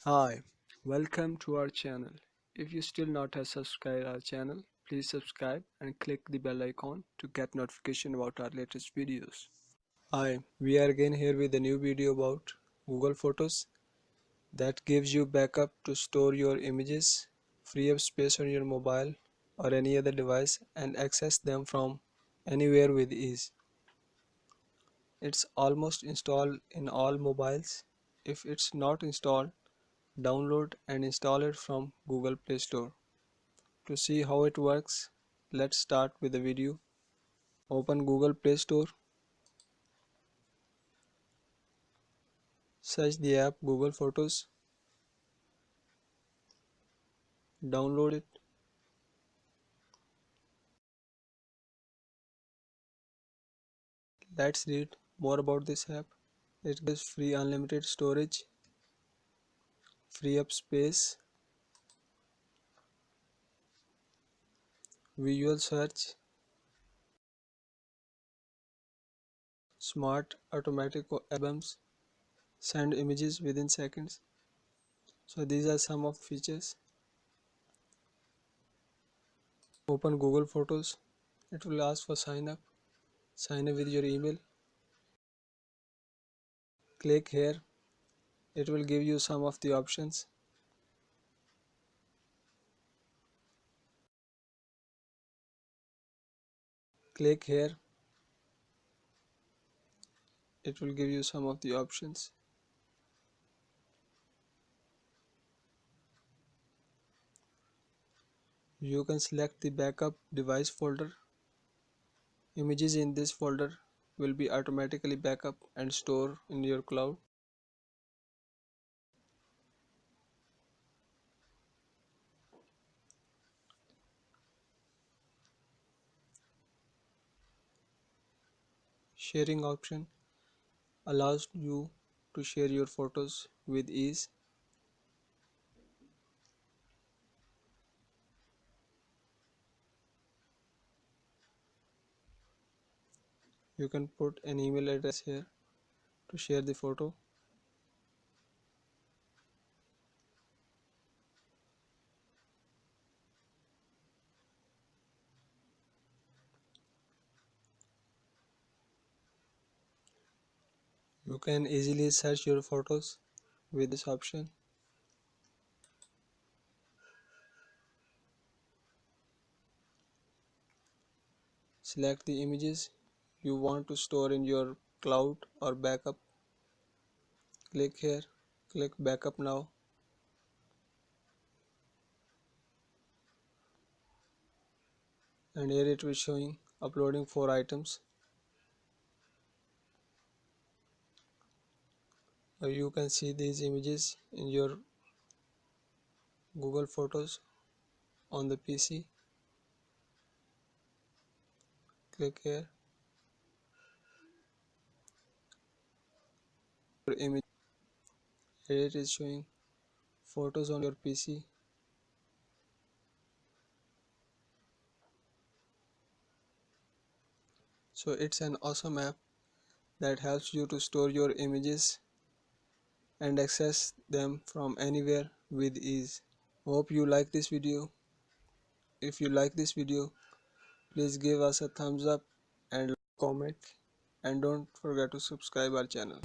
Hi, welcome to our channel. If you still not have subscribed our channel, please subscribe and click the bell icon to get notification about our latest videos. Hi, we are again here with a new video about Google Photos that gives you backup to store your images, free up space on your mobile or any other device and access them from anywhere with ease. It's almost installed in all mobiles. If it's not installed, download and install it from Google Play Store. To see how it works, let's start with the video. Open Google Play Store, search the app Google Photos, download it. Let's read more about this app. It gives free unlimited storage, free up space, visual search, smart automatic albums, send images within seconds. So these are some of the features. Open Google Photos. It will ask for sign up. Sign up with your email. Click here. It will give you some of the options. Click here. It will give you some of the options. You can select the backup device folder. Images in this folder will be automatically backup and store in your cloud. Sharing option allows you to share your photos with ease. You can put an email address here to share the photo. You can easily search your photos with this option. Select the images you want to store in your cloud or backup. Click here, click backup now. And here it will showing uploading 4 items. You can see these images in your Google Photos on the PC. Click here. Your image. Here it is showing photos on your PC. So it's an awesome app that helps you to store your images and access them from anywhere with ease. Hope you like this video. If you like this video, please give us a thumbs up and comment, and don't forget to subscribe our channel.